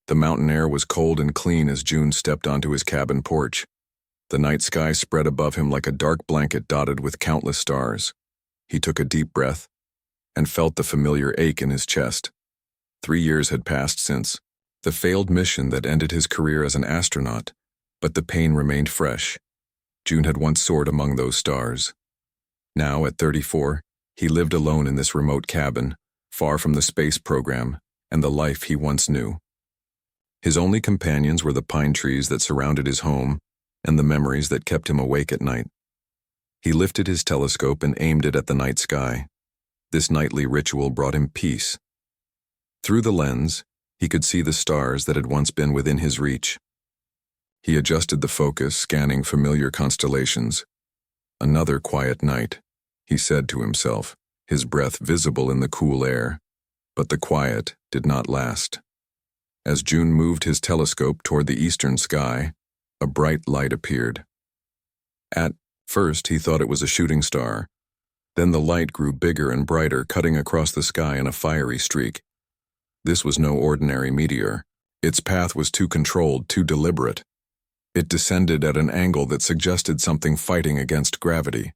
The mountain air was cold and clean as June stepped onto his cabin porch. The night sky spread above him like a dark blanket dotted with countless stars. He took a deep breath and felt the familiar ache in his chest. 3 years had passed since the failed mission that ended his career as an astronaut, but the pain remained fresh. June had once soared among those stars. Now, at 34, he lived alone in this remote cabin, far from the space program and the life he once knew. His only companions were the pine trees that surrounded his home and the memories that kept him awake at night. He lifted his telescope and aimed it at the night sky. This nightly ritual brought him peace. Through the lens, he could see the stars that had once been within his reach. He adjusted the focus, scanning familiar constellations. Another quiet night, he said to himself, his breath visible in the cool air. But the quiet did not last. As June moved his telescope toward the eastern sky, a bright light appeared. At first, he thought it was a shooting star. Then the light grew bigger and brighter, cutting across the sky in a fiery streak. This was no ordinary meteor. Its path was too controlled, too deliberate. It descended at an angle that suggested something fighting against gravity.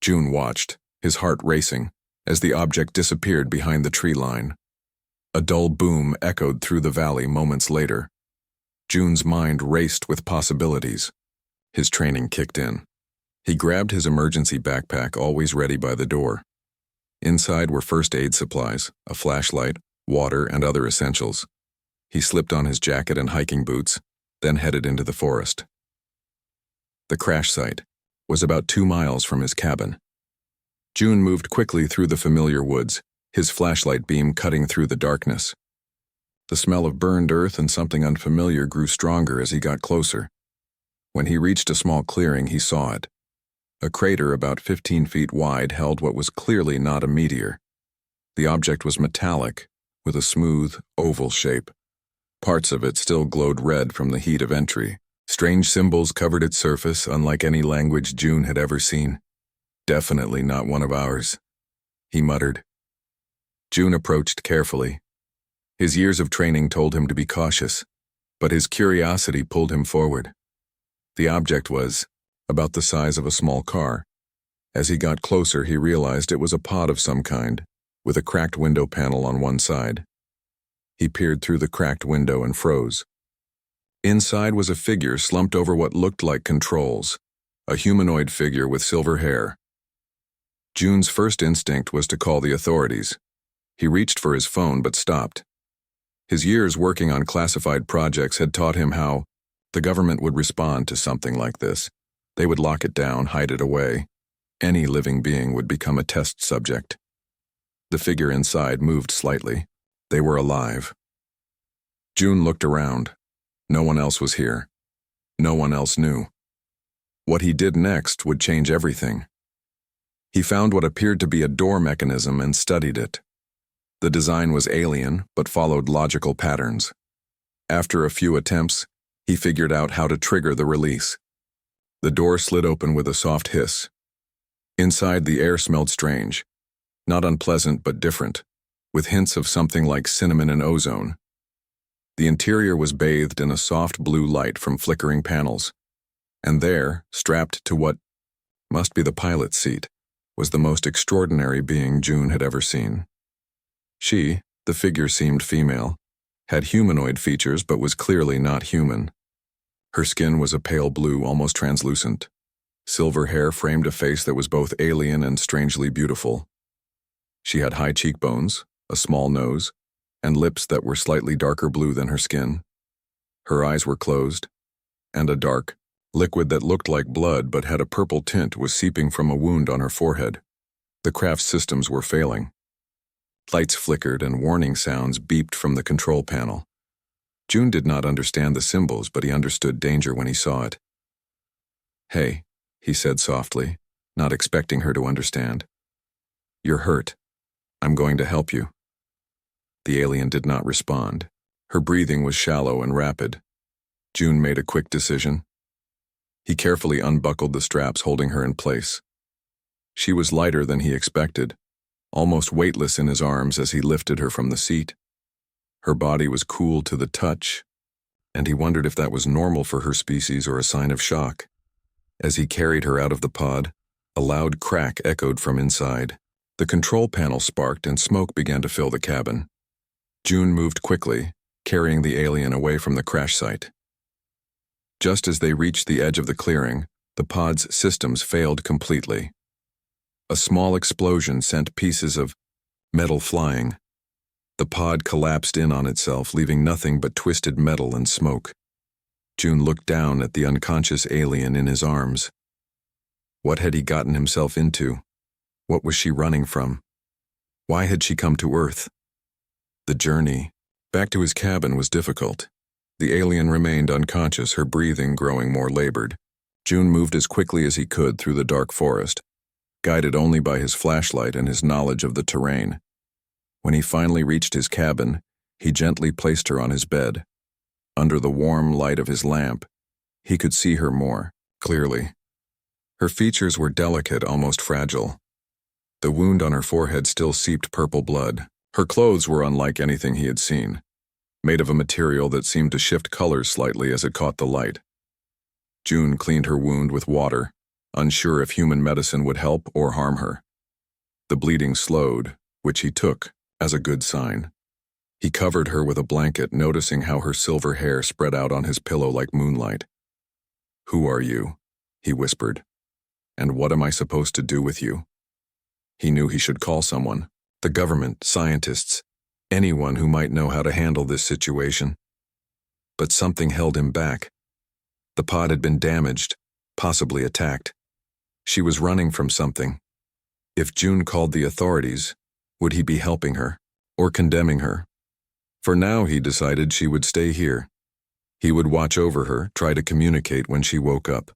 June watched, his heart racing, as the object disappeared behind the tree line. A dull boom echoed through the valley moments later. June's mind raced with possibilities. His training kicked in. He grabbed his emergency backpack, always ready by the door. Inside were first aid supplies, a flashlight, water, and other essentials. He slipped on his jacket and hiking boots, then headed into the forest. The crash site was about 2 miles from his cabin. June moved quickly through the familiar woods, his flashlight beam cutting through the darkness. The smell of burned earth and something unfamiliar grew stronger as he got closer. When he reached a small clearing, he saw it. A crater about 15 feet wide held what was clearly not a meteor. The object was metallic, with a smooth, oval shape. Parts of it still glowed red from the heat of entry. Strange symbols covered its surface, unlike any language June had ever seen. Definitely not one of ours, he muttered. June approached carefully. His years of training told him to be cautious, but his curiosity pulled him forward. The object was about the size of a small car. As he got closer, he realized it was a pod of some kind, with a cracked window panel on one side. He peered through the cracked window and froze. Inside was a figure slumped over what looked like controls, a humanoid figure with silver hair. June's first instinct was to call the authorities. He reached for his phone but stopped. His years working on classified projects had taught him how the government would respond to something like this. They would lock it down, hide it away. Any living being would become a test subject. The figure inside moved slightly. They were alive. June looked around. No one else was here. No one else knew. What he did next would change everything. He found what appeared to be a door mechanism and studied it. The design was alien, but followed logical patterns. After a few attempts, he figured out how to trigger the release. The door slid open with a soft hiss. Inside, the air smelled strange. Not unpleasant, but different, with hints of something like cinnamon and ozone. The interior was bathed in a soft blue light from flickering panels. And there, strapped to what must be the pilot's seat, was the most extraordinary being June had ever seen. She, the figure seemed female, had humanoid features but was clearly not human. Her skin was a pale blue, almost translucent. Silver hair framed a face that was both alien and strangely beautiful. She had high cheekbones, a small nose, and lips that were slightly darker blue than her skin. Her eyes were closed, and a dark liquid that looked like blood but had a purple tint was seeping from a wound on her forehead. The craft's systems were failing. Lights flickered and warning sounds beeped from the control panel. June did not understand the symbols, but he understood danger when he saw it. "Hey," he said softly, not expecting her to understand. "You're hurt. I'm going to help you." The alien did not respond. Her breathing was shallow and rapid. June made a quick decision. He carefully unbuckled the straps holding her in place. She was lighter than he expected, almost weightless in his arms as he lifted her from the seat. Her body was cool to the touch, and he wondered if that was normal for her species or a sign of shock. As he carried her out of the pod, a loud crack echoed from inside. The control panel sparked and smoke began to fill the cabin. June moved quickly, carrying the alien away from the crash site. Just as they reached the edge of the clearing, the pod's systems failed completely. A small explosion sent pieces of metal flying. The pod collapsed in on itself, leaving nothing but twisted metal and smoke. June looked down at the unconscious alien in his arms. What had he gotten himself into? What was she running from? Why had she come to Earth? The journey back to his cabin was difficult. The alien remained unconscious, her breathing growing more labored. June moved as quickly as he could through the dark forest, guided only by his flashlight and his knowledge of the terrain. When he finally reached his cabin, he gently placed her on his bed. Under the warm light of his lamp, he could see her more clearly. Her features were delicate, almost fragile. The wound on her forehead still seeped purple blood. Her clothes were unlike anything he had seen, made of a material that seemed to shift colors slightly as it caught the light. June cleaned her wound with water, unsure if human medicine would help or harm her. The bleeding slowed, which he took as a good sign. He covered her with a blanket, noticing how her silver hair spread out on his pillow like moonlight. "Who are you?" he whispered. "And what am I supposed to do with you?" He knew he should call someone. The government, scientists, anyone who might know how to handle this situation. But something held him back. The pod had been damaged, possibly attacked. She was running from something. If June called the authorities, would he be helping her or condemning her? For now, he decided she would stay here. He would watch over her, try to communicate when she woke up.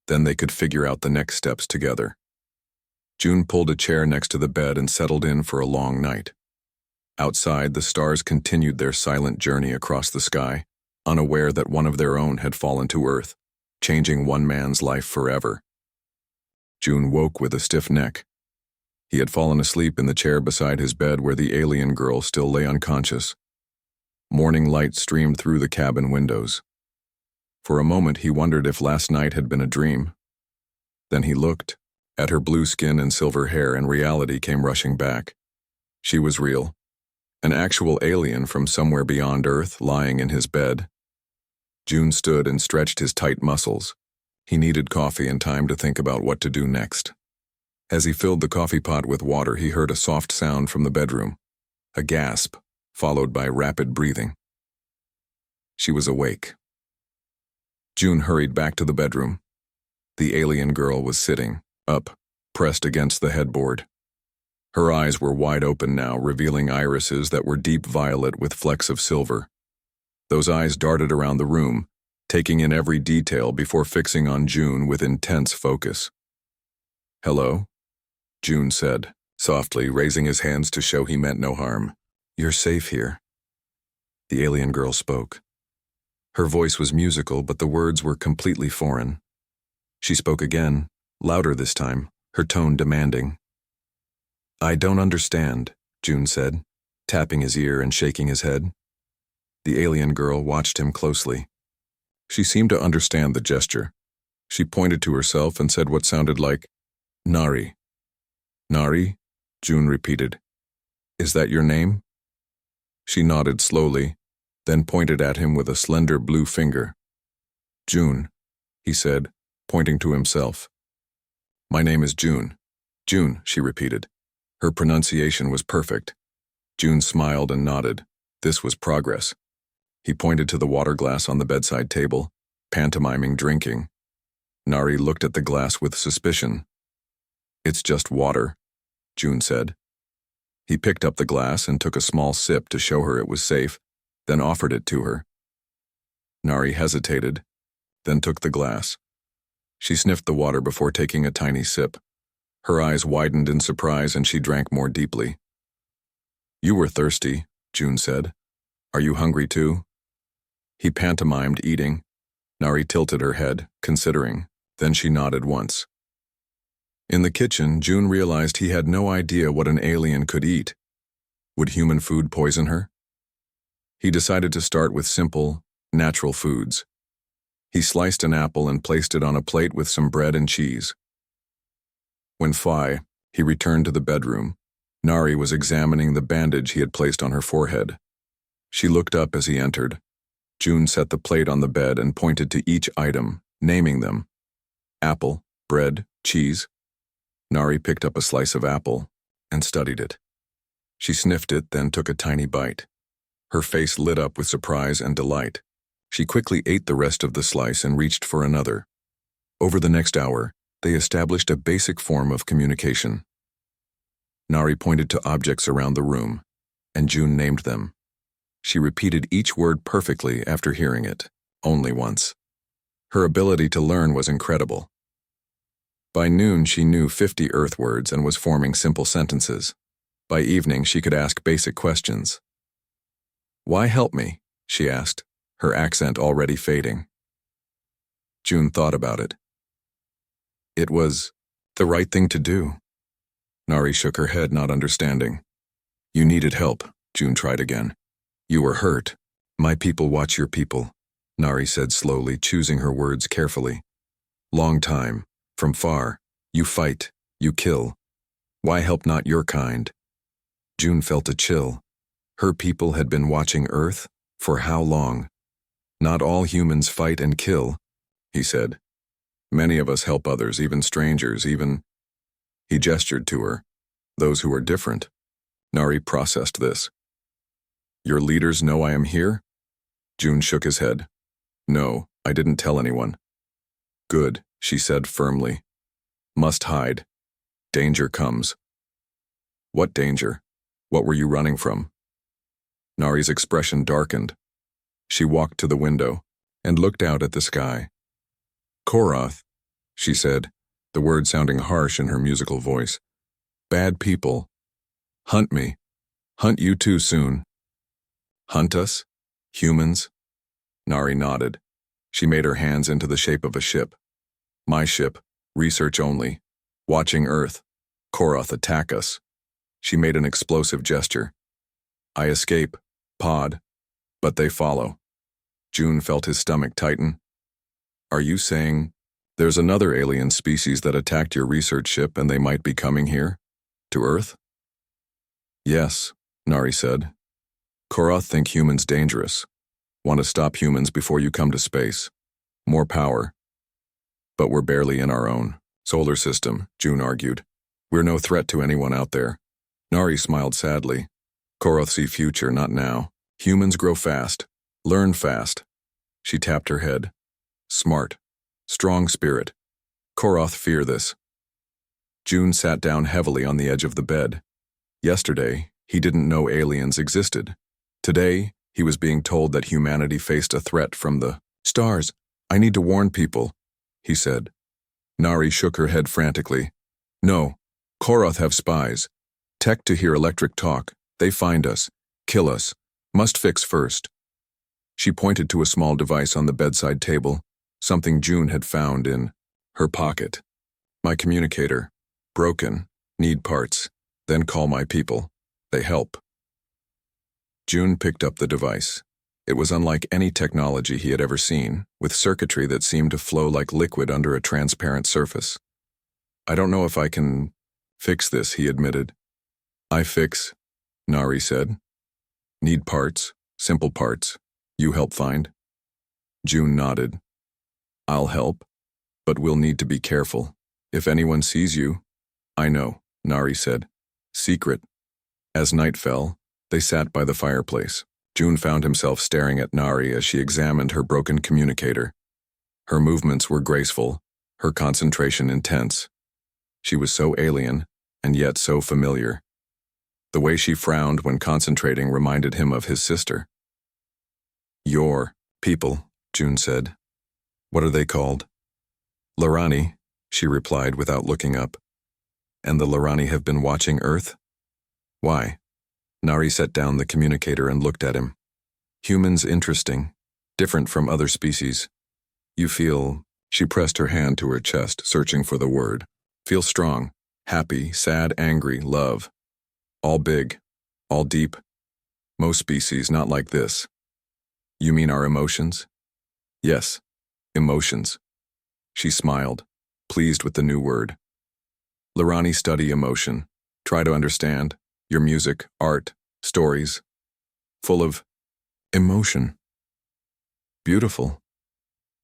Then they could figure out the next steps together. June pulled a chair next to the bed and settled in for a long night. Outside, the stars continued their silent journey across the sky, unaware that one of their own had fallen to Earth, changing one man's life forever. June woke with a stiff neck. He had fallen asleep in the chair beside his bed where the alien girl still lay unconscious. Morning light streamed through the cabin windows. For a moment, he wondered if last night had been a dream. Then he looked at her blue skin and silver hair, and reality came rushing back. She was real. An actual alien from somewhere beyond Earth lying in his bed. June stood and stretched his tight muscles. He needed coffee and time to think about what to do next. As he filled the coffee pot with water, he heard a soft sound from the bedroom. A gasp, followed by rapid breathing. She was awake. June hurried back to the bedroom. The alien girl was sitting, up, pressed against the headboard. Her eyes were wide open now, revealing irises that were deep violet with flecks of silver. Those eyes darted around the room, taking in every detail before fixing on June with intense focus. "Hello?" June said, softly, raising his hands to show he meant no harm. "You're safe here." The alien girl spoke. Her voice was musical, but the words were completely foreign. She spoke again, louder this time, her tone demanding. "I don't understand," June said, tapping his ear and shaking his head. The alien girl watched him closely. She seemed to understand the gesture. She pointed to herself and said what sounded like, "Nari." "Nari?" June repeated. "Is that your name?" She nodded slowly, then pointed at him with a slender blue finger. "June," he said, pointing to himself. "My name is June." "June," she repeated. Her pronunciation was perfect. June smiled and nodded. This was progress. He pointed to the water glass on the bedside table, pantomiming drinking. Nari looked at the glass with suspicion. "It's just water," June said. He picked up the glass and took a small sip to show her it was safe, then offered it to her. Nari hesitated, then took the glass. She sniffed the water before taking a tiny sip. Her eyes widened in surprise and she drank more deeply. "You were thirsty," June said. "Are you hungry too?" He pantomimed eating. Nari tilted her head, considering. Then she nodded once. In the kitchen, June realized he had no idea what an alien could eat. Would human food poison her? He decided to start with simple, natural foods. He sliced an apple and placed it on a plate with some bread and cheese. When he returned to the bedroom, Nari was examining the bandage he had placed on her forehead. She looked up as he entered. June set the plate on the bed and pointed to each item, naming them. Apple, bread, cheese. Nari picked up a slice of apple and studied it. She sniffed it, then took a tiny bite. Her face lit up with surprise and delight. She quickly ate the rest of the slice and reached for another. Over the next hour, they established a basic form of communication. Nari pointed to objects around the room, and June named them. She repeated each word perfectly after hearing it, only once. Her ability to learn was incredible. By noon, she knew 50 Earth words and was forming simple sentences. By evening, she could ask basic questions. "Why help me?" she asked, her accent already fading. June thought about it. It was the right thing to do. Nari shook her head, not understanding. "You needed help," June tried again. "You were hurt. My people watch your people," Nari said slowly, choosing her words carefully. "Long time, from far, you fight, you kill. Why help not your kind?" June felt a chill. Her people had been watching Earth? For how long? "Not all humans fight and kill," he said. "Many of us help others, even strangers, even—" He gestured to her. "Those who are different." Nari processed this. "Your leaders know I am here?" June shook his head. "No, I didn't tell anyone." "Good," she said firmly. "Must hide. Danger comes." "What danger? What were you running from?" Nari's expression darkened. She walked to the window and looked out at the sky. "Koroth," she said, the word sounding harsh in her musical voice. "Bad people. Hunt me. Hunt you too soon." "Hunt us? Humans?" Nari nodded. She made her hands into the shape of a ship. "My ship. Research only. Watching Earth. Koroth attack us." She made an explosive gesture. "I escape. Pod. But they follow." June felt his stomach tighten. "Are you saying there's another alien species that attacked your research ship and they might be coming here? To Earth?" "Yes," Nari said. "Koroth think humans dangerous. Want to stop humans before you come to space. More power. But we're barely in our own solar system," June argued. "We're no threat to anyone out there." Nari smiled sadly. "Koroth see future, not now. Humans grow fast. Learn fast." She tapped her head. "Smart. Strong spirit. Koroth fear this." June sat down heavily on the edge of the bed. Yesterday, he didn't know aliens existed. Today, he was being told that humanity faced a threat from the stars. "I need to warn people," he said. Nari shook her head frantically. "No, Koroth have spies. Tech to hear electric talk. They find us. Kill us. Must fix first." She pointed to a small device on the bedside table, something June had found in her pocket. "My communicator. Broken. Need parts. Then call my people. They help." June picked up the device. It was unlike any technology he had ever seen, with circuitry that seemed to flow like liquid under a transparent surface. "I don't know if I can fix this," he admitted. "I fix," Nari said. "Need parts, simple parts. You help find?" June nodded. "I'll help, but we'll need to be careful. If anyone sees you—" "I know," Nari said. "Secret." As night fell, they sat by the fireplace. June found himself staring at Nari as she examined her broken communicator. Her movements were graceful, her concentration intense. She was so alien, and yet so familiar. The way she frowned when concentrating reminded him of his sister. "Your people," June said. "What are they called?" "Lorani," she replied without looking up. "And the Lorani have been watching Earth?" "Why?" Nari set down the communicator and looked at him. "Humans interesting, different from other species. You feel—" She pressed her hand to her chest, searching for the word. "Feel strong, happy, sad, angry, love. All big, all deep." Most species not like this. You mean our emotions? Yes, emotions. She smiled, pleased with the new word. Lorani, study emotion. Try to understand. Your music, art, stories. Full of emotion. Beautiful.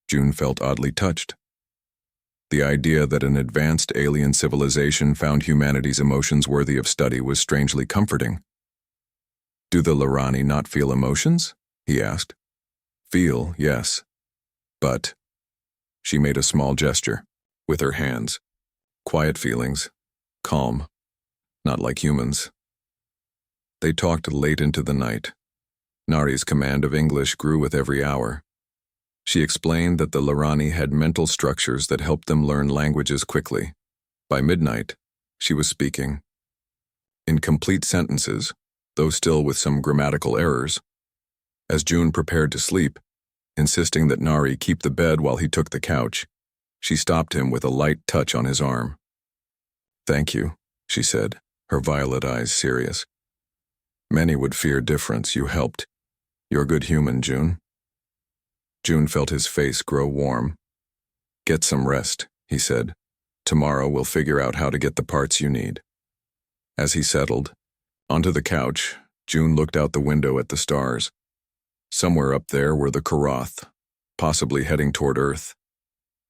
June felt oddly touched. The idea that an advanced alien civilization found humanity's emotions worthy of study was strangely comforting. Do the Lorani not feel emotions? He asked. Feel, yes. But, she made a small gesture, with her hands. Quiet feelings, calm, not like humans. They talked late into the night. Nari's command of English grew with every hour. She explained that the Lorani had mental structures that helped them learn languages quickly. By midnight, she was speaking. In complete sentences, though still with some grammatical errors. As June prepared to sleep, insisting that Nari keep the bed while he took the couch, she stopped him with a light touch on his arm. Thank you, she said, her violet eyes serious. Many would fear difference. You helped. You're a good human, June. June felt his face grow warm. Get some rest, he said. Tomorrow we'll figure out how to get the parts you need. As he settled, onto the couch, June looked out the window at the stars. Somewhere up there were the Karath, possibly heading toward Earth.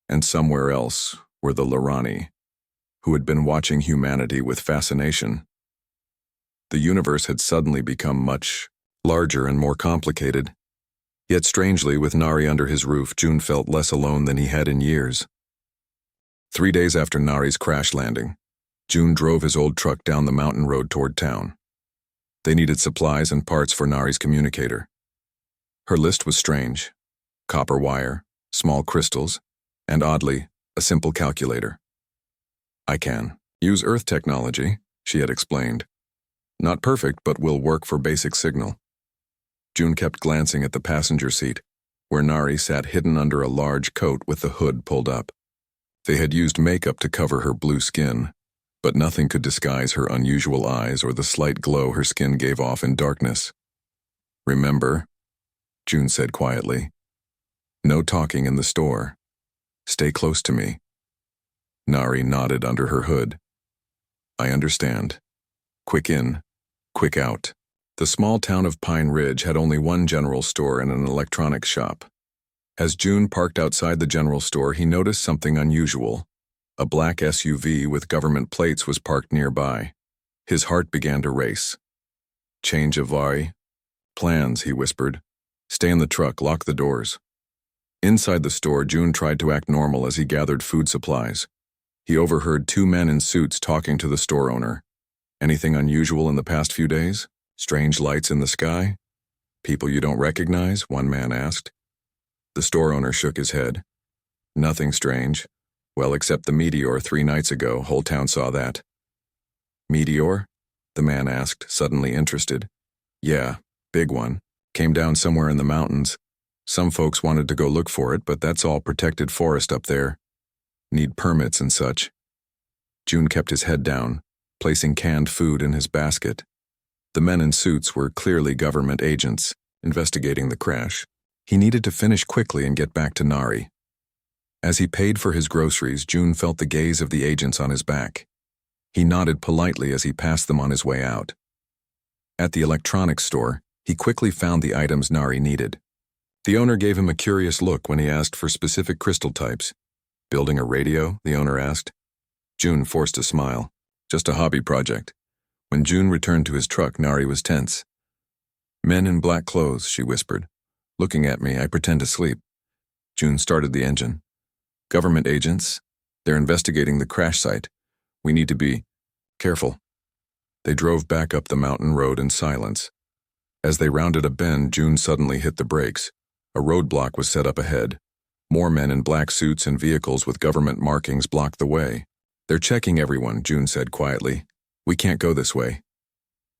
And somewhere else were the Lorani, who had been watching humanity with fascination. The universe had suddenly become much larger and more complicated. Yet strangely, with Nari under his roof, June felt less alone than he had in years. 3 days after Nari's crash landing, June drove his old truck down the mountain road toward town. They needed supplies and parts for Nari's communicator. Her list was strange. Copper wire, small crystals, and oddly, a simple calculator. I can use Earth technology, she had explained. Not perfect, but will work for basic signal. June kept glancing at the passenger seat, where Nari sat hidden under a large coat with the hood pulled up. They had used makeup to cover her blue skin, but nothing could disguise her unusual eyes or the slight glow her skin gave off in darkness. Remember, June said quietly, no talking in the store. Stay close to me. Nari nodded under her hood. I understand. Quick in, quick out. The small town of Pine Ridge had only one general store and an electronics shop. As June parked outside the general store, he noticed something unusual. A black SUV with government plates was parked nearby. His heart began to race. Change of plans, he whispered. Stay in the truck, lock the doors. Inside the store, June tried to act normal as he gathered food supplies. He overheard 2 men in suits talking to the store owner. Anything unusual in the past few days? Strange lights in the sky? People you don't recognize? One man asked. The store owner shook his head. Nothing strange. Well, except the meteor 3 nights ago. Whole town saw that. Meteor? The man asked, suddenly interested. Yeah, big one. Came down somewhere in the mountains. Some folks wanted to go look for it, but that's all protected forest up there. Need permits and such. June kept his head down, placing canned food in his basket. The men in suits were clearly government agents, investigating the crash. He needed to finish quickly and get back to Nari. As he paid for his groceries, June felt the gaze of the agents on his back. He nodded politely as he passed them on his way out. At the electronics store, he quickly found the items Nari needed. The owner gave him a curious look when he asked for specific crystal types. Building a radio? The owner asked. June forced a smile. Just a hobby project. When June returned to his truck, Nari was tense. Men in black clothes, she whispered. Looking at me, I pretend to sleep. June started the engine. Government agents. They're investigating the crash site. We need to be careful. They drove back up the mountain road in silence. As they rounded a bend, June suddenly hit the brakes. A roadblock was set up ahead. More men in black suits and vehicles with government markings blocked the way. They're checking everyone, June said quietly. We can't go this way.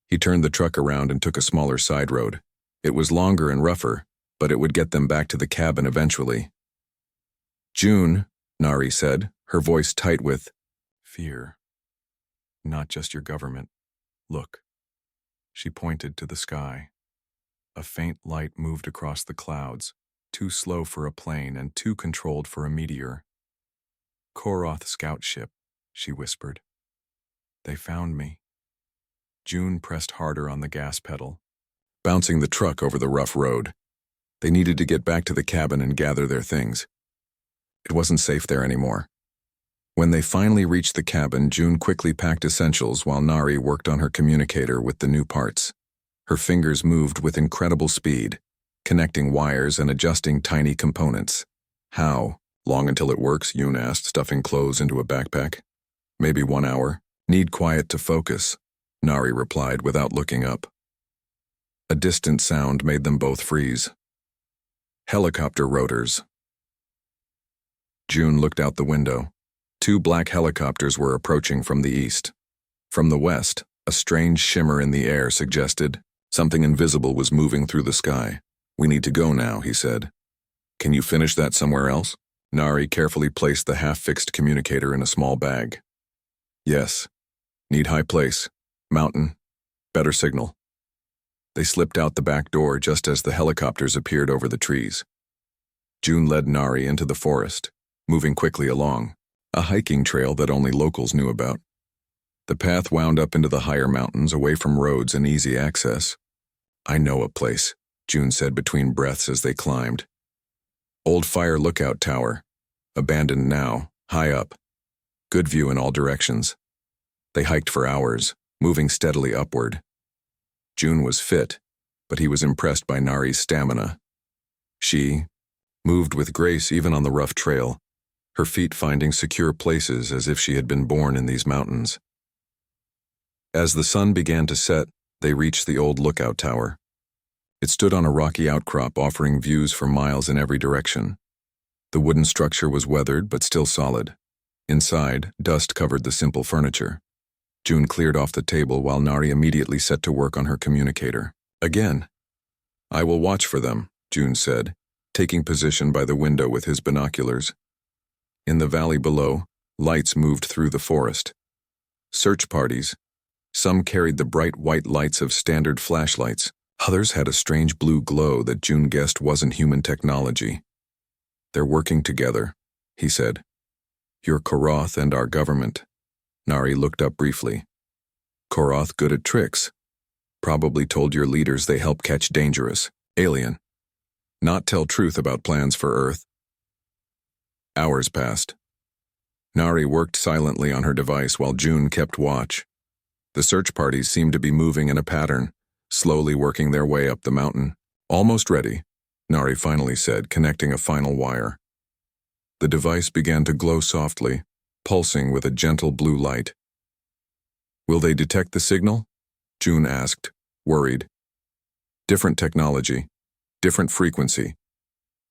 He turned the truck around and took a smaller side road. It was longer and rougher, but it would get them back to the cabin eventually. June, Nari said, her voice tight with fear. Not just your government. Look. She pointed to the sky. A faint light moved across the clouds, too slow for a plane and too controlled for a meteor. "Koroth scout ship," she whispered. "They found me." June pressed harder on the gas pedal, bouncing the truck over the rough road. They needed to get back to the cabin and gather their things. It wasn't safe there anymore. When they finally reached the cabin, June quickly packed essentials while Nari worked on her communicator with the new parts. Her fingers moved with incredible speed, connecting wires and adjusting tiny components. "How long until it works?" Yoon asked, stuffing clothes into a backpack. "Maybe 1 hour. Need quiet to focus," Nari replied without looking up. A distant sound made them both freeze. Helicopter rotors. June looked out the window. 2 black helicopters were approaching from the east. From the west, a strange shimmer in the air suggested something invisible was moving through the sky. "We need to go now," he said. "Can you finish that somewhere else?" Nari carefully placed the half-fixed communicator in a small bag. "Yes. Need high place. Mountain. Better signal." They slipped out the back door just as the helicopters appeared over the trees. June led Nari into the forest, moving quickly along, a hiking trail that only locals knew about. The path wound up into the higher mountains, away from roads and easy access. "I know a place," June said between breaths as they climbed. "Old fire lookout tower. Abandoned now, high up. Good view in all directions." They hiked for hours, moving steadily upward. June was fit, but he was impressed by Nari's stamina. She moved with grace even on the rough trail, her feet finding secure places as if she had been born in these mountains. As the sun began to set, they reached the old lookout tower. It stood on a rocky outcrop offering views for miles in every direction. The wooden structure was weathered but still solid. Inside, dust covered the simple furniture. June cleared off the table while Nari immediately set to work on her communicator. Again. "I will watch for them," June said, taking position by the window with his binoculars. In the valley below, lights moved through the forest. Search parties. Some carried the bright white lights of standard flashlights. Others had a strange blue glow that June guessed wasn't human technology. "They're working together," he said. "You're Koroth and our government." Nari looked up briefly. "Koroth good at tricks. Probably told your leaders they help catch dangerous, alien. Not tell truth about plans for Earth." Hours passed. Nari worked silently on her device while June kept watch. The search parties seemed to be moving in a pattern, slowly working their way up the mountain. "Almost ready," Nari finally said, connecting a final wire. The device began to glow softly, pulsing with a gentle blue light. "Will they detect the signal?" June asked, worried. "Different technology, different frequency.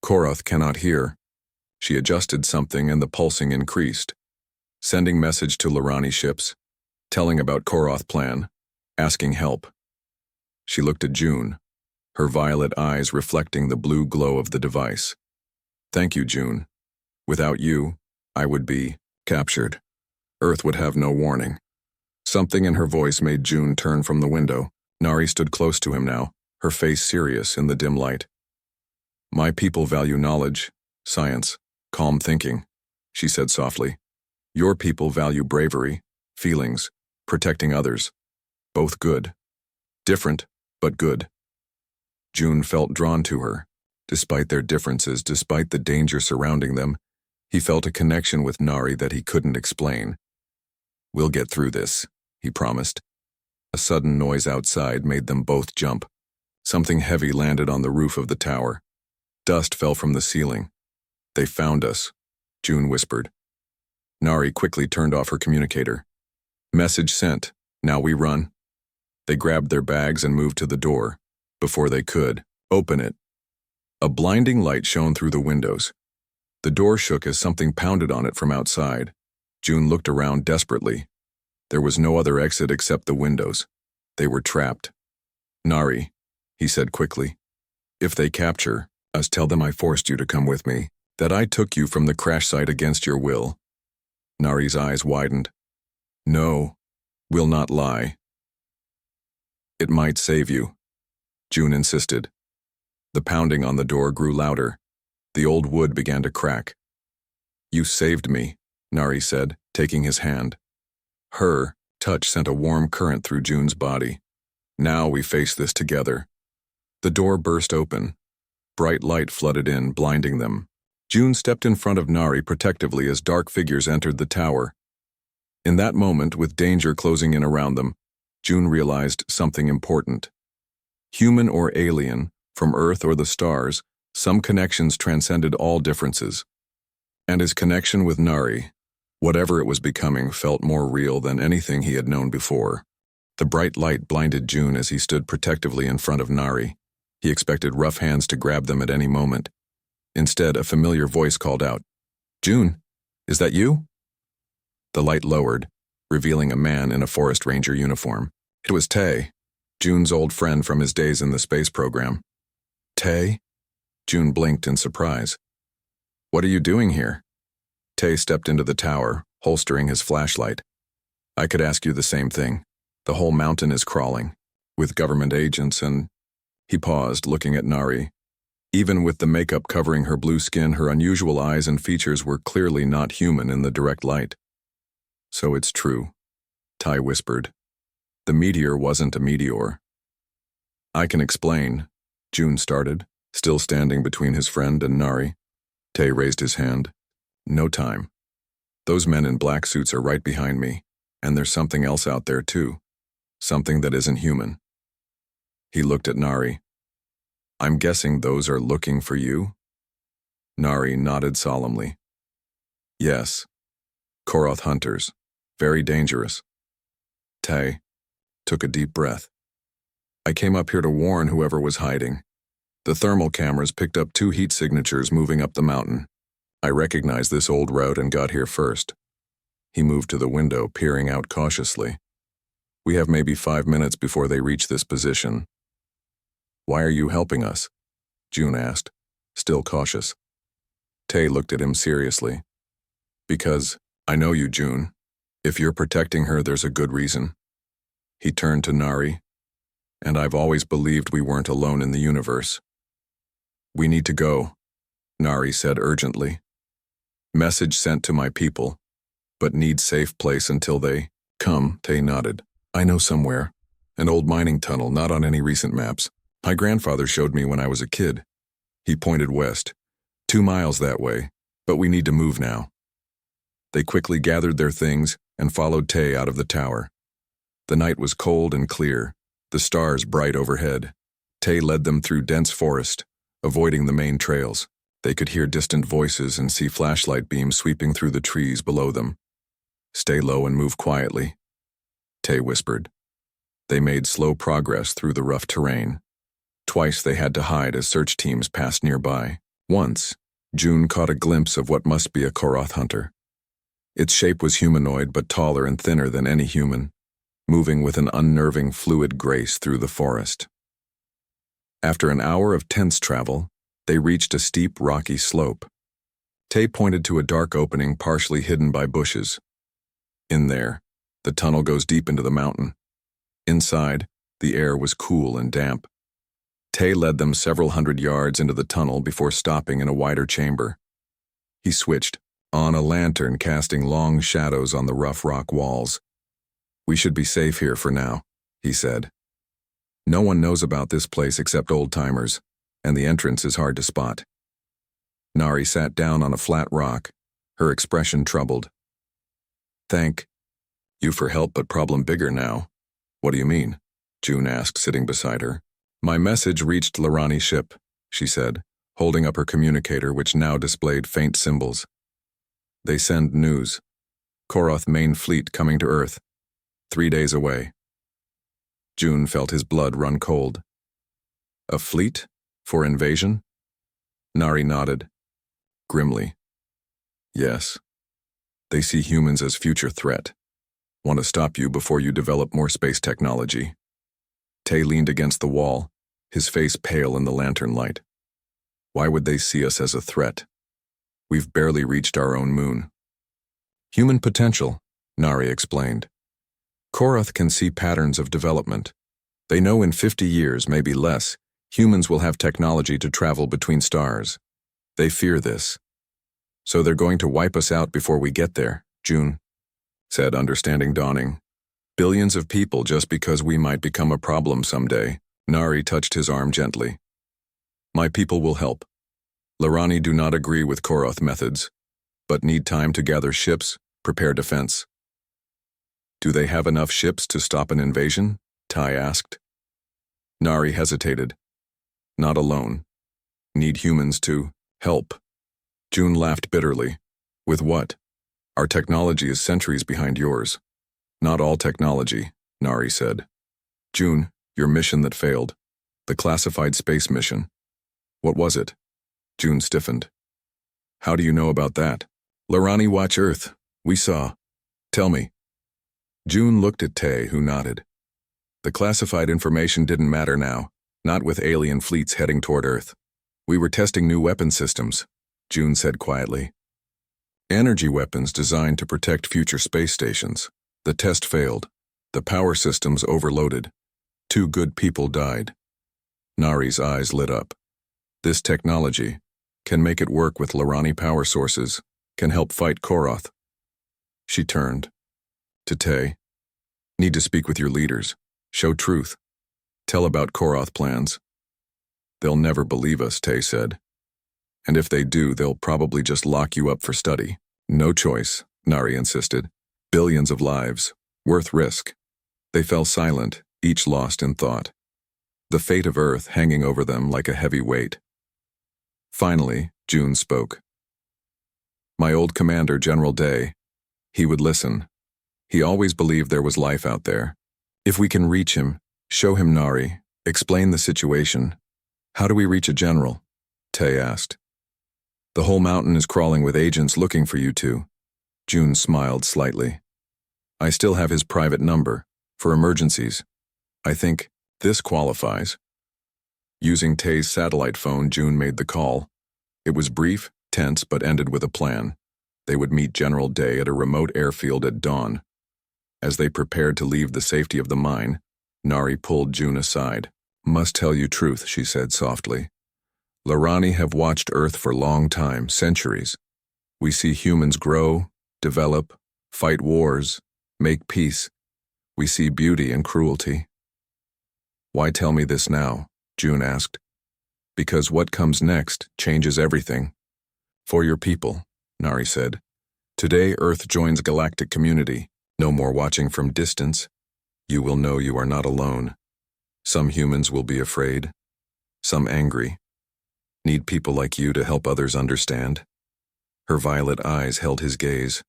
Koroth cannot hear." She adjusted something and the pulsing increased. Sending message to Lorani ships, telling about Koroth plan, asking help. She looked at June, her violet eyes reflecting the blue glow of the device. "Thank you, June. Without you, I would be captured. Earth would have no warning." Something in her voice made June turn from the window. Nari stood close to him now, her face serious in the dim light. "My people value knowledge, science, calm thinking," she said softly. "Your people value bravery, feelings, protecting others. Both good. Different, but good." June felt drawn to her. Despite their differences, despite the danger surrounding them, he felt a connection with Nari that he couldn't explain. "We'll get through this," he promised. A sudden noise outside made them both jump. Something heavy landed on the roof of the tower. Dust fell from the ceiling. "They found us," June whispered. Nari quickly turned off her communicator. "Message sent. Now we run." They grabbed their bags and moved to the door. Before they could open it, a blinding light shone through the windows. The door shook as something pounded on it from outside. June looked around desperately. There was no other exit except the windows. They were trapped. "Nari," he said quickly, "if they capture us, tell them I forced you to come with me, that I took you from the crash site against your will." Nari's eyes widened. "No, will not lie. It might save you." June insisted. The pounding on the door grew louder. The old wood began to crack. "You saved me," Nari said, taking his hand. Her touch sent a warm current through June's body. "Now we face this together." The door burst open. Bright light flooded in, blinding them. June stepped in front of Nari protectively as dark figures entered the tower. In that moment, with danger closing in around them, June realized something important. Human or alien, from Earth or the stars, some connections transcended all differences. And his connection with Nari, whatever it was becoming, felt more real than anything he had known before. The bright light blinded June as he stood protectively in front of Nari. He expected rough hands to grab them at any moment. Instead, a familiar voice called out, "June, is that you?" The light lowered, revealing a man in a forest ranger uniform. It was Tay, June's old friend from his days in the space program. "Tay?" June blinked in surprise. "What are you doing here?" Tay stepped into the tower, holstering his flashlight. "I could ask you the same thing. The whole mountain is crawling, with government agents and—" He paused, looking at Nari. Even with the makeup covering her blue skin, her unusual eyes and features were clearly not human in the direct light. "So it's true," Ty whispered. "The meteor wasn't a meteor." "I can explain," June started, still standing between his friend and Nari. Tay raised his hand. "No time. Those men in black suits are right behind me, and there's something else out there too. Something that isn't human." He looked at Nari. "I'm guessing those are looking for you?" Nari nodded solemnly. "Yes. Koroth hunters. Very dangerous." Tay took a deep breath. "I came up here to warn whoever was hiding. The thermal cameras picked up 2 heat signatures moving up the mountain. I recognized this old route and got here first." He moved to the window, peering out cautiously. "We have maybe 5 minutes before they reach this position." "Why are you helping us?" June asked, still cautious. Tay looked at him seriously. "Because I know you, June. If you're protecting her, there's a good reason." He turned to Nari. "And I've always believed we weren't alone in the universe." "We need to go," Nari said urgently. "Message sent to my people, but need safe place until they come." Tay nodded. "I know somewhere. An old mining tunnel, not on any recent maps. My grandfather showed me when I was a kid." He pointed west. 2 miles that way, but we need to move now." They quickly gathered their things and followed Tay out of the tower. The night was cold and clear, the stars bright overhead. Tay led them through dense forest, avoiding the main trails. They could hear distant voices and see flashlight beams sweeping through the trees below them. "Stay low and move quietly," Tay whispered. They made slow progress through the rough terrain. Twice they had to hide as search teams passed nearby. Once, June caught a glimpse of what must be a Koroth hunter. Its shape was humanoid, but taller and thinner than any human, moving with an unnerving fluid grace through the forest. After an hour of tense travel, they reached a steep, rocky slope. Tay pointed to a dark opening partially hidden by bushes. "In there, the tunnel goes deep into the mountain." Inside, the air was cool and damp. Tay led them several hundred yards into the tunnel before stopping in a wider chamber. He switched on a lantern, casting long shadows on the rough rock walls. "We should be safe here for now," he said. "No one knows about this place except old-timers, and the entrance is hard to spot." Nari sat down on a flat rock, her expression troubled. "Thank you for help, but problem bigger now." "What do you mean?" June asked, sitting beside her. "My message reached Lorani's ship," she said, holding up her communicator, which now displayed faint symbols. "They send news. Koroth main fleet coming to Earth. 3 days away." June felt his blood run cold. "A fleet? For invasion?" Nari nodded, grimly. "Yes. They see humans as future threat. Want to stop you before you develop more space technology." Tay leaned against the wall, his face pale in the lantern light. "Why would they see us as a threat? We've barely reached our own moon." "Human potential," Nari explained. "Koroth can see patterns of development. They know in 50 years, maybe less, Humans will have technology to travel between stars. They fear this. So they're going to wipe us out before we get there, June said, understanding dawning. Billions of people just because we might become a problem someday. Nari touched his arm gently. My people will help. Lorani do not agree with Koroth methods, but need time to gather ships, prepare defense. Do they have enough ships to stop an invasion? Tai asked. Nari hesitated. Not alone. Need humans to help. June laughed bitterly. With what? Our technology is centuries behind yours. Not all technology, Nari said. June, your mission that failed. The classified space mission. What was it? June stiffened. How do you know about that? Lorani watch Earth. We saw. Tell me. June looked at Tay, who nodded. The classified information didn't matter now, not with alien fleets heading toward Earth. We were testing new weapon systems, June said quietly. Energy weapons designed to protect future space stations. The test failed. The power systems overloaded. 2 good people died. Nari's eyes lit up. This technology can make it work with Lorani power sources, can help fight Koroth. She turned to Tay. Need to speak with your leaders. Show truth. Tell about Koroth plans. They'll never believe us, Tay said. And if they do, they'll probably just lock you up for study. No choice, Nari insisted. Billions of lives, worth risk. They fell silent, each lost in thought. The fate of Earth hanging over them like a heavy weight. Finally, June spoke. My old commander, General Day. He would listen. He always believed there was life out there. If we can reach him, show him Nari, explain the situation. How do we reach a general? Tay asked. The whole mountain is crawling with agents looking for you two. June smiled slightly. I still have his private number, for emergencies. I think this qualifies. Using Tay's satellite phone, June made the call. It was brief, tense, but ended with a plan. They would meet General Day at a remote airfield at dawn. As they prepared to leave the safety of the mine, Nari pulled June aside. Must tell you truth, she said softly. Lorani have watched Earth for long time, centuries. We see humans grow, develop, fight wars, make peace. We see beauty and cruelty. Why tell me this now? June asked. Because what comes next changes everything. For your people, Nari said. Today Earth joins Galactic community. No more watching from distance. You will know you are not alone. Some humans will be afraid. Some angry. Need people like you to help others understand. Her violet eyes held his gaze.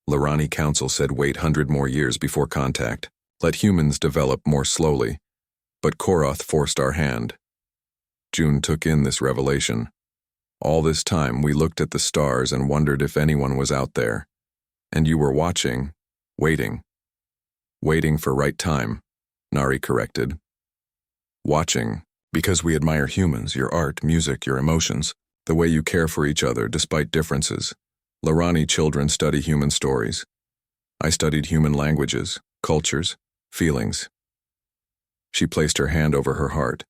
Lorani Council said wait 100 more years before contact. Let humans develop more slowly. But Koroth forced our hand. June took in this revelation. All this time we looked at the stars and wondered if anyone was out there. And you were watching, waiting. Waiting for right time, Nari corrected. Watching, because we admire humans, your art, music, your emotions, the way you care for each other despite differences. Lorani children study human stories. I studied human languages, cultures, feelings. She placed her hand over her heart.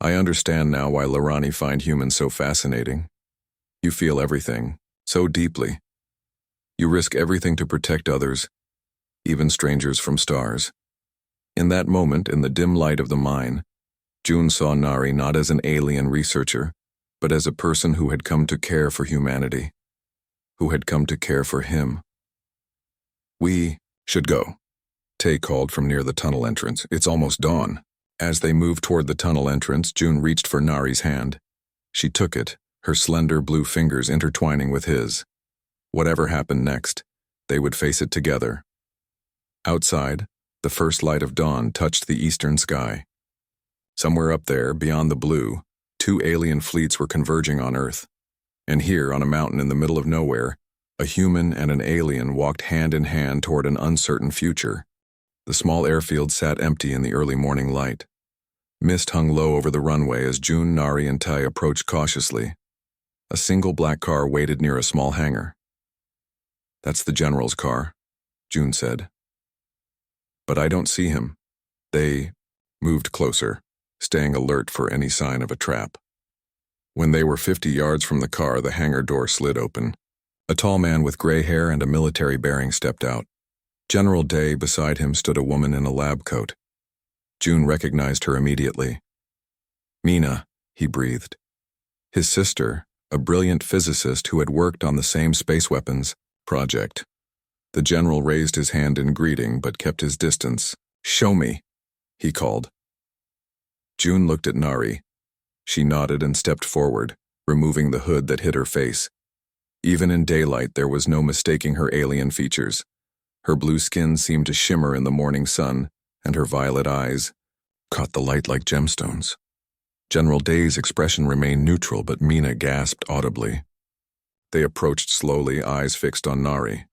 I understand now why Lorani find humans so fascinating. You feel everything, so deeply. You risk everything to protect others, even strangers from stars. In that moment, in the dim light of the mine, June saw Nari not as an alien researcher, but as a person who had come to care for humanity, who had come to care for him. We should go, Tay called from near the tunnel entrance. It's almost dawn. As they moved toward the tunnel entrance, June reached for Nari's hand. She took it, her slender blue fingers intertwining with his. Whatever happened next, they would face it together. Outside, the first light of dawn touched the eastern sky. Somewhere up there, beyond the blue, 2 alien fleets were converging on Earth. And here, on a mountain in the middle of nowhere, a human and an alien walked hand in hand toward an uncertain future. The small airfield sat empty in the early morning light. Mist hung low over the runway as June, Nari, and Tai approached cautiously. A single black car waited near a small hangar. That's the general's car, June said. But I don't see him. They moved closer. staying alert for any sign of a trap. When they were 50 yards from the car, the hangar door slid open. A tall man with gray hair and a military bearing stepped out. General Day, beside him, stood a woman in a lab coat. June recognized her immediately. "Mina," he breathed. His sister, a brilliant physicist who had worked on the same space weapons project. The general raised his hand in greeting but kept his distance. "Show me," he called. June looked at Nari. She nodded and stepped forward, removing the hood that hid her face. Even in daylight, there was no mistaking her alien features. Her blue skin seemed to shimmer in the morning sun, and her violet eyes caught the light like gemstones. General Day's expression remained neutral, but Mina gasped audibly. They approached slowly, eyes fixed on Nari.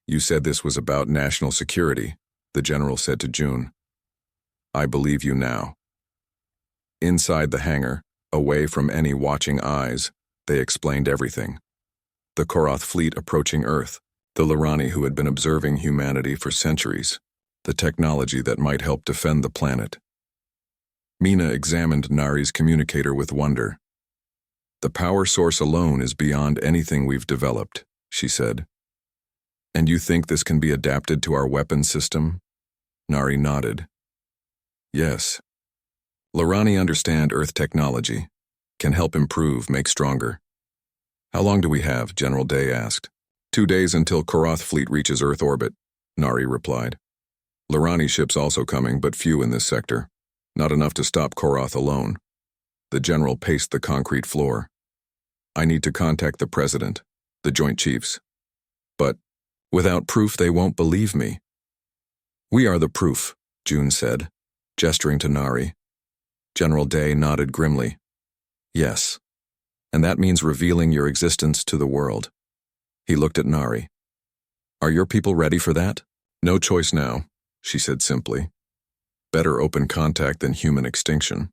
"You said this was about national security," the general said to June. "I believe you now." Inside the hangar, away from any watching eyes, they explained everything. The Koroth fleet approaching Earth, the Lorani who had been observing humanity for centuries, the technology that might help defend the planet. Mina examined Nari's communicator with wonder. "The power source alone is beyond anything we've developed," she said. "And you think this can be adapted to our weapon system?" Nari nodded. "Yes. Lorani understand Earth technology, can help improve, make stronger." "How long do we have?" General Day asked. 2 days until Koroth fleet reaches Earth orbit," Nari replied. "Lorani ships also coming, but few in this sector. Not enough to stop Koroth alone." The general paced the concrete floor. "I need to contact the president, the Joint Chiefs. But without proof, they won't believe me." "We are the proof," June said, gesturing to Nari. General Day nodded grimly. "Yes, and that means revealing your existence to the world." He looked at Nari. "Are your people ready for that?" "No choice now," she said simply. "Better open contact than human extinction."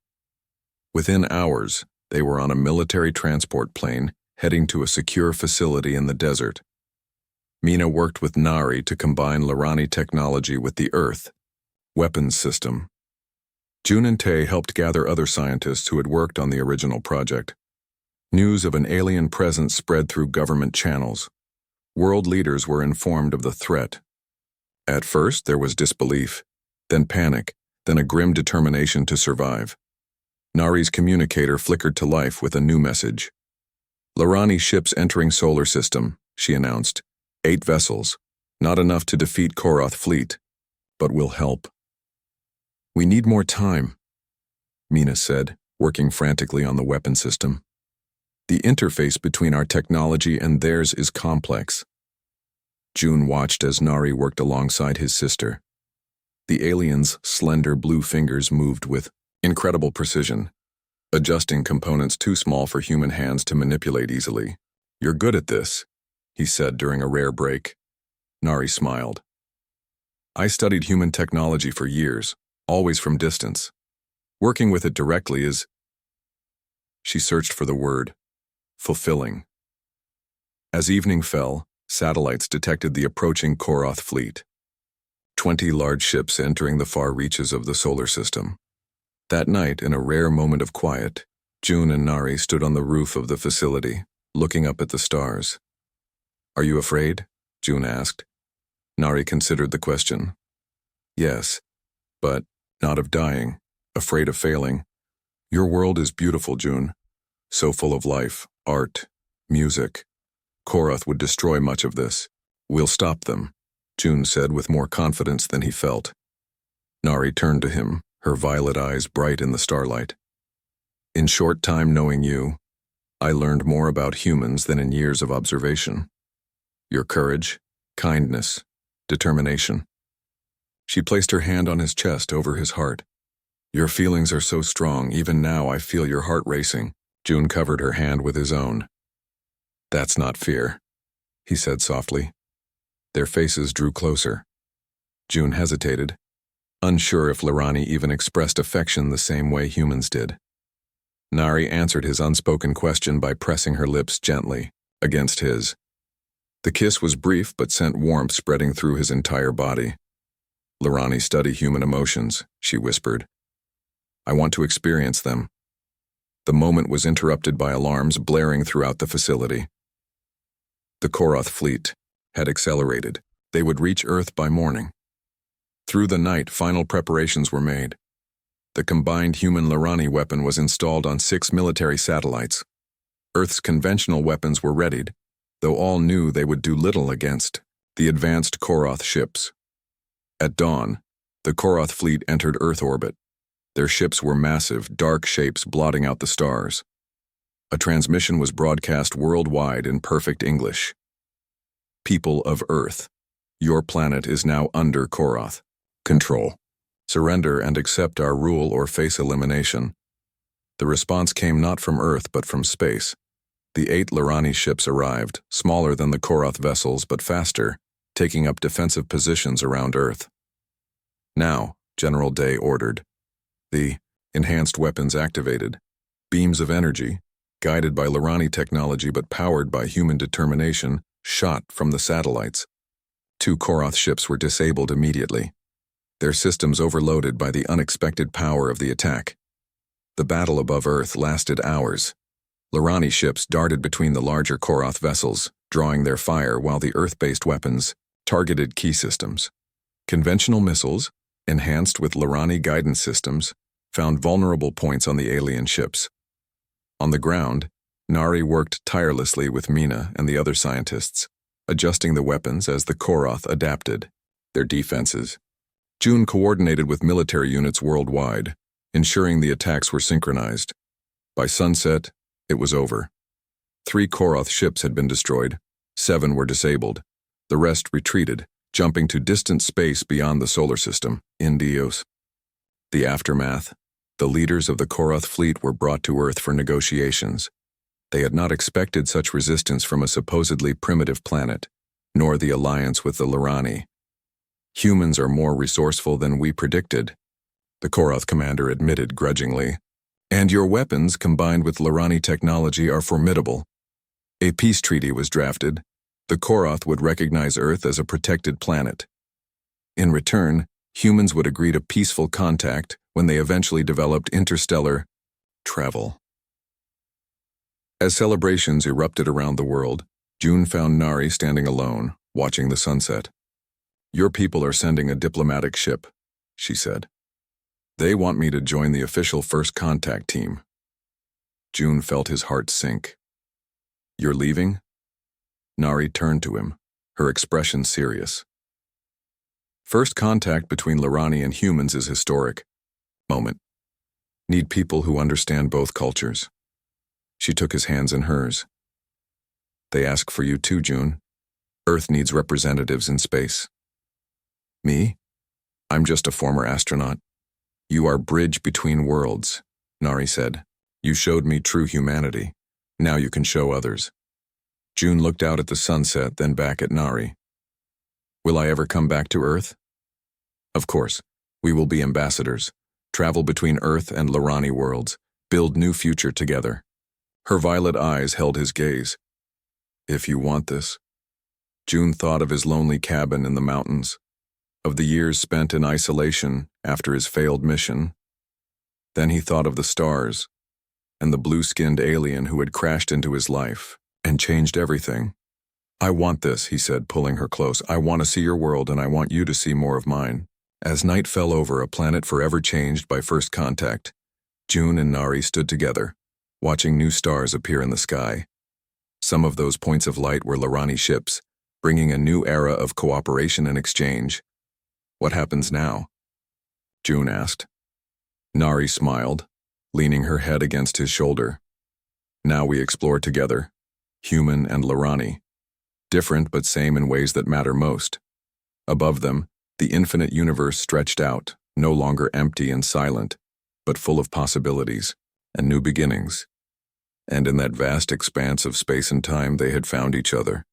Within hours, they were on a military transport plane heading to a secure facility in the desert. Mina worked with Nari to combine Lorani technology with the Earth weapons system. June and Tay helped gather other scientists who had worked on the original project. News of an alien presence spread through government channels. World leaders were informed of the threat. At first, there was disbelief, then panic, then a grim determination to survive. Nari's communicator flickered to life with a new message. "Lorani ships entering solar system," she announced. 8 vessels, not enough to defeat Koroth fleet, but will help. "We need more time," Mina said, working frantically on the weapon system. "The interface between our technology and theirs is complex." June watched as Nari worked alongside his sister. The alien's slender blue fingers moved with incredible precision, adjusting components too small for human hands to manipulate easily. "You're good at this," he said during a rare break. Nari smiled. "I studied human technology for years, always from distance. Working with it directly is—" She searched for the word, fulfilling. As evening fell, satellites detected the approaching Koroth fleet. 20 large ships entering the far reaches of the solar system. That night, in a rare moment of quiet, June and Nari stood on the roof of the facility, looking up at the stars. "Are you afraid?" June asked. Nari considered the question. "Yes, but not of dying, afraid of failing. Your world is beautiful, June. So full of life, art, music. Koroth would destroy much of this. We'll stop them," June said with more confidence than he felt. Nari turned to him, her violet eyes bright in the starlight. "In short time knowing you, I learned more about humans than in years of observation. Your courage, kindness, determination." She placed her hand on his chest over his heart. "Your feelings are so strong, even now I feel your heart racing." June covered her hand with his own. "That's not fear," he said softly. Their faces drew closer. June hesitated, unsure if Lorani even expressed affection the same way humans did. Nari answered his unspoken question by pressing her lips gently against his. The kiss was brief but sent warmth spreading through his entire body. "Lorani study human emotions," she whispered. I want to experience them. The moment was interrupted by alarms blaring throughout the facility. The Koroth fleet had accelerated. They would reach Earth by morning. Through the night, final preparations were made. The combined human-Lorani weapon was installed on 6 military satellites. Earth's conventional weapons were readied, though all knew they would do little against the advanced Koroth ships. At dawn, the Koroth fleet entered Earth orbit. Their ships were massive, dark shapes blotting out the stars. A transmission was broadcast worldwide in perfect English. People of Earth, your planet is now under Koroth control. Surrender and accept our rule or face elimination. The response came not from Earth but from space. The 8 Lorani ships arrived, smaller than the Koroth vessels but faster, taking up defensive positions around Earth. Now, General Day ordered. The enhanced weapons activated. Beams of energy, guided by Lorani technology but powered by human determination, shot from the satellites. 2 Koroth ships were disabled immediately, their systems overloaded by the unexpected power of the attack. The battle above Earth lasted hours. Lorani ships darted between the larger Koroth vessels, drawing their fire while the Earth-based weapons targeted key systems. Conventional missiles, enhanced with Lorani guidance systems, found vulnerable points on the alien ships. On the ground, Nari worked tirelessly with Mina and the other scientists, adjusting the weapons as the Koroth adapted their defenses. June coordinated with military units worldwide, ensuring the attacks were synchronized. By sunset, it was over. 3 Koroth ships had been destroyed, 7 were disabled. The rest retreated, jumping to distant space beyond the solar system, in Dios. The aftermath. The leaders of the Koroth fleet were brought to Earth for negotiations. They had not expected such resistance from a supposedly primitive planet, nor the alliance with the Lorani. Humans are more resourceful than we predicted, the Koroth commander admitted grudgingly. And your weapons, combined with Lorani technology, are formidable. A peace treaty was drafted. The Koroth would recognize Earth as a protected planet. In return, humans would agree to peaceful contact when they eventually developed interstellar travel. As celebrations erupted around the world, June found Nari standing alone, watching the sunset. Your people are sending a diplomatic ship, she said. They want me to join the official first contact team. June felt his heart sink. You're leaving? Nari turned to him, her expression serious. First contact between Lorani and humans is historic. Moment. Need people who understand both cultures. She took his hands in hers. They ask for you too, June. Earth needs representatives in space. Me? I'm just a former astronaut. You are bridge between worlds, Nari said. You showed me true humanity. Now you can show others. June looked out at the sunset, then back at Nari. Will I ever come back to Earth? Of course. We will be ambassadors. Travel between Earth and Lorani worlds. Build new future together. Her violet eyes held his gaze. If you want this. June thought of his lonely cabin in the mountains, of the years spent in isolation after his failed mission. Then he thought of the stars and the blue-skinned alien who had crashed into his life and changed everything. I want this, he said, pulling her close. I want to see your world, and I want you to see more of mine. As night fell over a planet forever changed by first contact, June and Nari stood together, watching new stars appear in the sky. Some of those points of light were Lorani ships, bringing a new era of cooperation and exchange. What happens now? June asked. Nari smiled, leaning her head against his shoulder. Now we explore together, human and Lorani, different but same in ways that matter most. Above them, the infinite universe stretched out, no longer empty and silent, but full of possibilities and new beginnings. And in that vast expanse of space and time, they had found each other.